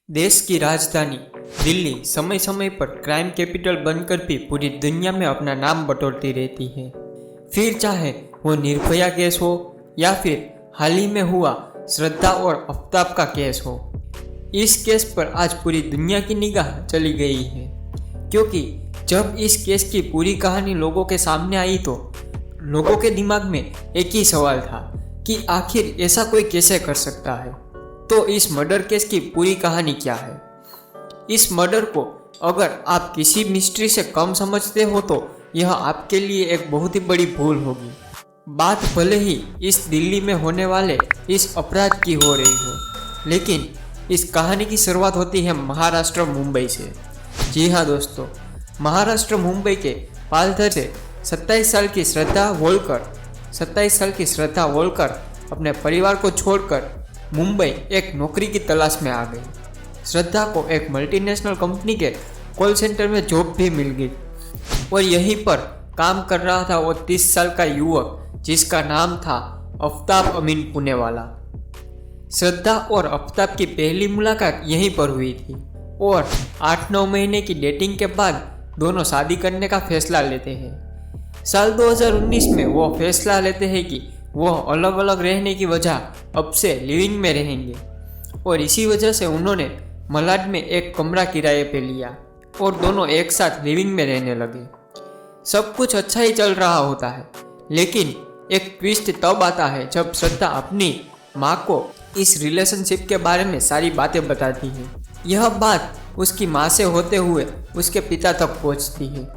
देश की राजधानी दिल्ली समय समय पर क्राइम कैपिटल बनकर भी पूरी दुनिया में अपना नाम बटोरती रहती है। फिर चाहे वो निर्भया केस हो या फिर हाल ही में हुआ श्रद्धा और आफताब का केस हो। इस केस पर आज पूरी दुनिया की निगाह चली गई है, क्योंकि जब इस केस की पूरी कहानी लोगों के सामने आई तो लोगों के दिमाग में एक ही सवाल था कि आखिर ऐसा कोई कैसे कर सकता है। तो इस मर्डर केस की पूरी कहानी क्या है? इस मर्डर को अगर आप किसी मिस्ट्री से कम समझते हो तो यह आपके लिए एक बहुत ही बड़ी भूल होगी। बात भले ही इस दिल्ली में होने वाले इस अपराध की हो रही हो, लेकिन इस कहानी की शुरुआत होती है महाराष्ट्र मुंबई से। जी हाँ दोस्तों, महाराष्ट्र मुंबई के पालघर से 27 साल की श्रद्धा वोलकर अपने परिवार को छोड़कर मुंबई एक नौकरी की तलाश में आ गई। श्रद्धा को एक मल्टीनेशनल कंपनी के कॉल सेंटर में जॉब भी मिल गई और यहीं पर काम कर रहा था वो 30 साल का युवक जिसका नाम था आफताब अमीन पुणेवाला। श्रद्धा और आफताब की पहली मुलाकात यहीं पर हुई थी और 8-9 महीने की डेटिंग के बाद दोनों शादी करने का फैसला लेते हैं। साल 2019 में वो फैसला लेते हैं कि वो अलग अलग रहने की वजह अब से लिविंग में रहेंगे और इसी वजह से उन्होंने मलाड में एक कमरा किराए पे लिया और दोनों एक साथ लिविंग में रहने लगे। सब कुछ अच्छा ही चल रहा होता है, लेकिन एक ट्विस्ट तब आता है जब श्रद्धा अपनी माँ को इस रिलेशनशिप के बारे में सारी बातें बताती है। यह बात उसकी माँ से होते हुए उसके पिता तक पहुँचती है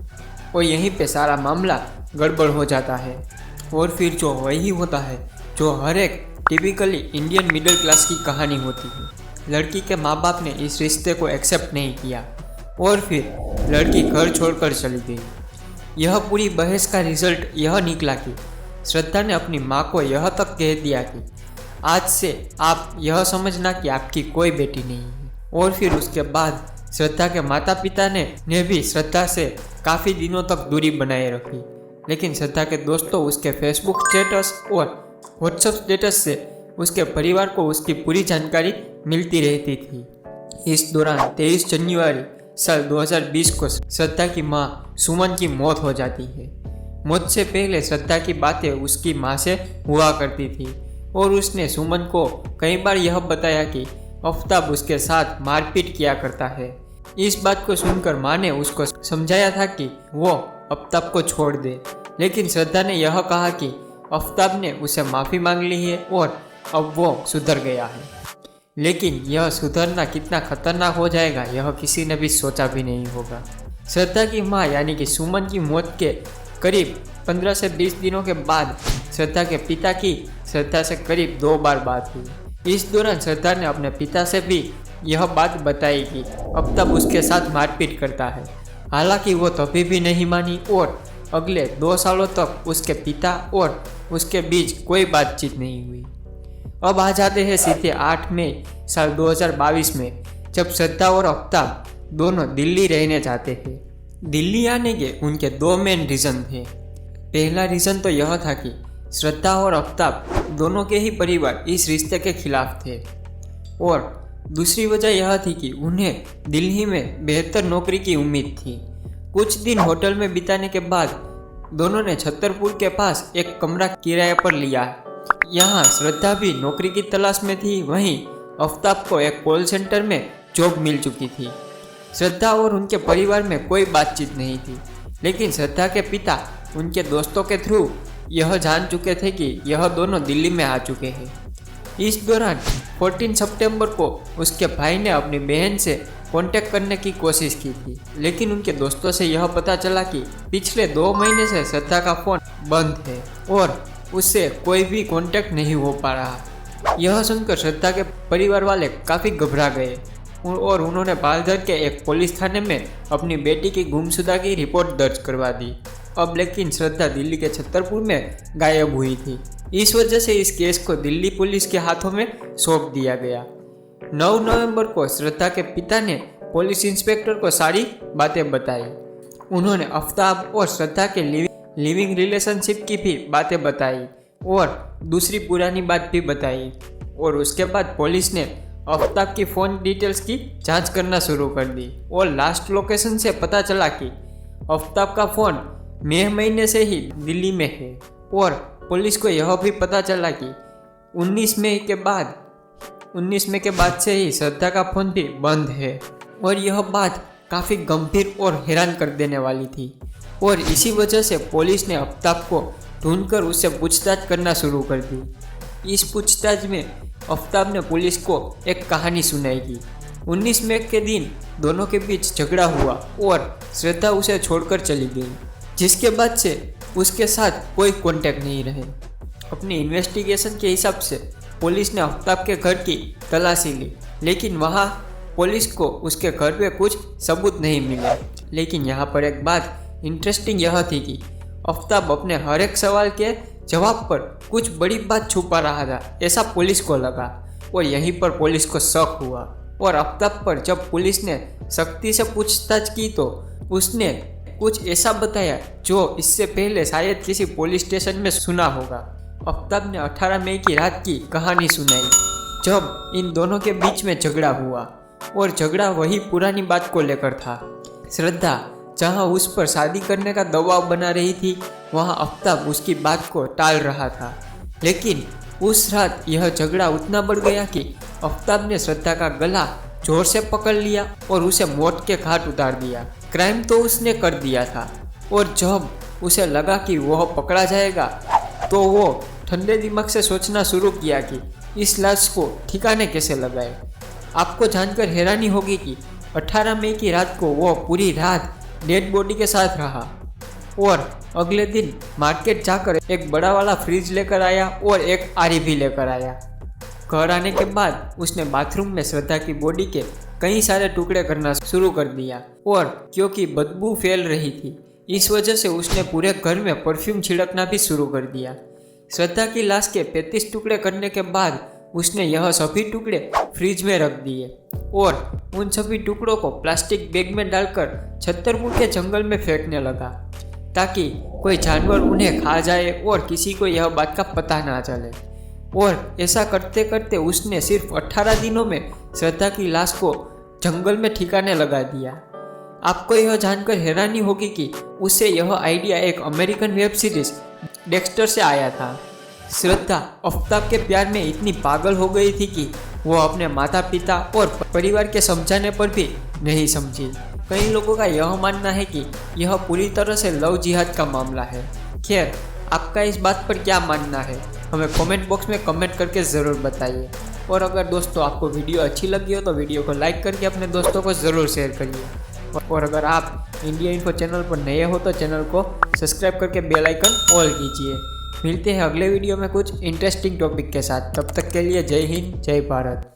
और यहीं पे सारा मामला गड़बड़ हो जाता है। और फिर जो वही होता है जो हर एक टिपिकली इंडियन मिडिल क्लास की कहानी होती है। लड़की के माँ बाप ने इस रिश्ते को एक्सेप्ट नहीं किया और फिर लड़की घर छोड़कर चली गई। यह पूरी बहस का रिजल्ट यह निकला कि श्रद्धा ने अपनी माँ को यह तक कह दिया कि आज से आप यह समझना कि आपकी कोई बेटी नहीं है। और फिर उसके बाद श्रद्धा के माता पिता ने भी श्रद्धा से काफ़ी दिनों तक दूरी बनाए रखी, लेकिन श्रद्धा के दोस्तों उसके फेसबुक स्टेटस और व्हाट्सएप स्टेटस से उसके परिवार को उसकी पूरी जानकारी मिलती रहती थी। इस दौरान 23 जनवरी साल 2020 को श्रद्धा की मां सुमन की मौत हो जाती है। मौत से पहले श्रद्धा की बातें उसकी मां से हुआ करती थी और उसने सुमन को कई बार यह बताया कि आफताब उसके साथ मारपीट किया करता है। इस बात को सुनकर मां ने उसको समझाया था कि वो आफताब को छोड़ दे, लेकिन श्रद्धा ने यह कहा कि आफताब ने उसे माफ़ी मांग ली है और अब वो सुधर गया है। लेकिन यह सुधरना कितना खतरनाक हो जाएगा यह किसी ने भी सोचा भी नहीं होगा। श्रद्धा की मां यानी कि सुमन की मौत के करीब 15 से 20 दिनों के बाद श्रद्धा के पिता की श्रद्धा से करीब 2 बार बात हुई। इस दौरान श्रद्धा ने अपने पिता से भी यह बात बताई कि आफताब उसके साथ मारपीट करता है। हालांकि वो तभी भी नहीं मानी और अगले 2 सालों तक उसके पिता और उसके बीच कोई बातचीत नहीं हुई। अब आ जाते हैं सीधे 8 मई साल 2022 में, जब श्रद्धा और आफताब दोनों दिल्ली रहने जाते हैं। दिल्ली आने के उनके 2 मेन रीज़न थे। पहला रीज़न तो यह था कि श्रद्धा और आफताब दोनों के ही परिवार इस रिश्ते के खिलाफ थे और दूसरी वजह यह थी कि उन्हें दिल्ली में बेहतर नौकरी की उम्मीद थी। कुछ दिन होटल में बिताने के बाद दोनों ने छतरपुर के पास एक कमरा किराए पर लिया। यहाँ श्रद्धा भी नौकरी की तलाश में थी, वहीं आफताब को एक कॉल सेंटर में जॉब मिल चुकी थी। श्रद्धा और उनके परिवार में कोई बातचीत नहीं थी, लेकिन श्रद्धा के पिता उनके दोस्तों के थ्रू यह जान चुके थे कि यह दोनों दिल्ली में आ चुके हैं। इस दौरान 14 सितंबर को उसके भाई ने अपनी बहन से कांटेक्ट करने की कोशिश की थी, लेकिन उनके दोस्तों से यह पता चला कि पिछले 2 महीने से श्रद्धा का फ़ोन बंद है और उससे कोई भी कांटेक्ट नहीं हो पा रहा। यह सुनकर श्रद्धा के परिवार वाले काफ़ी घबरा गए और उन्होंने पालघर के एक पुलिस थाने में अपनी बेटी की गुमशुदा की रिपोर्ट दर्ज करवा दी। अब लेकिन श्रद्धा दिल्ली के छतरपुर में गायब हुई थी। इस वजह से इस केस को दिल्ली पुलिस के हाथों में सौंप दिया गया। 9 नवंबर को श्रद्धा के पिता ने पुलिस इंस्पेक्टर को सारी बातें बताई। उन्होंने आफताब और श्रद्धा के लिविंग रिलेशनशिप की भी बातें बताई और दूसरी पुरानी बात भी बताई और उसके बाद पुलिस ने आफ्ताब की फ़ोन डिटेल्स की जांच करना शुरू कर दी और लास्ट लोकेशन से पता चला कि आफ्ताब का फ़ोन मई महीने से ही दिल्ली में है और पुलिस को यह भी पता चला कि 19 मई के बाद से ही श्रद्धा का फ़ोन भी बंद है और यह बात काफ़ी गंभीर और हैरान कर देने वाली थी और इसी वजह से पुलिस ने आफ्ताब को ढूंढकर उससे पूछताछ करना शुरू कर दी। इस पूछताछ में आफ्ताब ने पुलिस को एक कहानी सुनाई कि 19 मई के दिन दोनों के बीच झगड़ा हुआ और श्रद्धा उसे छोड़कर चली गई, जिसके बाद से उसके साथ कोई कांटेक्ट नहीं रहे। अपनी इन्वेस्टिगेशन के हिसाब से पुलिस ने आफ्ताब के घर की तलाशी ली, लेकिन वहाँ पुलिस को उसके घर पे कुछ सबूत नहीं मिले। लेकिन यहाँ पर एक बात इंटरेस्टिंग यह थी कि आफ्ताब अपने हर एक सवाल के जवाब पर कुछ बड़ी बात छुपा रहा था, ऐसा पुलिस को लगा और यहीं पर पुलिस को शक हुआ और आफ्ताब पर जब पुलिस ने सख्ती से पूछताछ की तो उसने कुछ ऐसा बताया जो इससे पहले शायद किसी पुलिस स्टेशन में सुना होगा। आफ्ताब ने 18 मई की रात की कहानी सुनाई जब इन दोनों के बीच में झगड़ा हुआ और झगड़ा वही पुरानी बात को लेकर था। श्रद्धा जहां उस पर शादी करने का दबाव बना रही थी, वहां आफ्ताब उसकी बात को टाल रहा था। लेकिन उस रात यह झगड़ा उतना बढ़ गया कि आफ्ताब ने श्रद्धा का गला जोर से पकड़ लिया और उसे मौत के घाट उतार दिया। क्राइम तो उसने कर दिया था और जब उसे लगा कि वह पकड़ा जाएगा तो वो ठंडे दिमाग से सोचना शुरू किया कि इस लाश को ठिकाने कैसे लगाए। आपको जानकर हैरानी होगी कि 18 मई की रात को वो पूरी रात डेड बॉडी के साथ रहा और अगले दिन मार्केट जाकर एक बड़ा वाला फ्रिज लेकर आया और एक आरी भी लेकर आया। घर आने के बाद उसने बाथरूम में श्रद्धा की बॉडी के कई सारे टुकड़े करना शुरू कर दिया और क्योंकि बदबू फैल रही थी, इस वजह से उसने पूरे घर में परफ्यूम छिड़कना भी शुरू कर दिया। श्रद्धा की लाश के 35 टुकड़े करने के बाद उसने यह सभी टुकड़े फ्रिज में रख दिए और उन सभी टुकड़ों को प्लास्टिक बैग में डालकर छतरपुर के जंगल में फेंकने लगा ताकि कोई जानवर उन्हें खा जाए और किसी को यह बात का पता ना चले। और ऐसा करते करते उसने सिर्फ 18 दिनों में श्रद्धा की लाश को जंगल में ठिकाने लगा दिया। आपको यह जानकर हैरानी होगी कि उसे यह आइडिया एक अमेरिकन वेब सीरीज डेक्स्टर से आया था। श्रद्धा आफ्ताब के प्यार में इतनी पागल हो गई थी कि वो अपने माता पिता और परिवार के समझाने पर भी नहीं समझी। कई लोगों का यह मानना है कि यह पूरी तरह से लव जिहाद का मामला है। खैर, आपका इस बात पर क्या मानना है हमें कमेंट बॉक्स में कमेंट करके ज़रूर बताइए। और अगर दोस्तों आपको वीडियो अच्छी लगी हो तो वीडियो को लाइक करके अपने दोस्तों को ज़रूर शेयर करिए। और अगर आप इंडिया इन्फो चैनल पर नए हो तो चैनल को सब्सक्राइब करके बेल आइकन ऑल कीजिए। मिलते हैं अगले वीडियो में कुछ इंटरेस्टिंग टॉपिक के साथ। तब तक के लिए जय हिंद, जय भारत।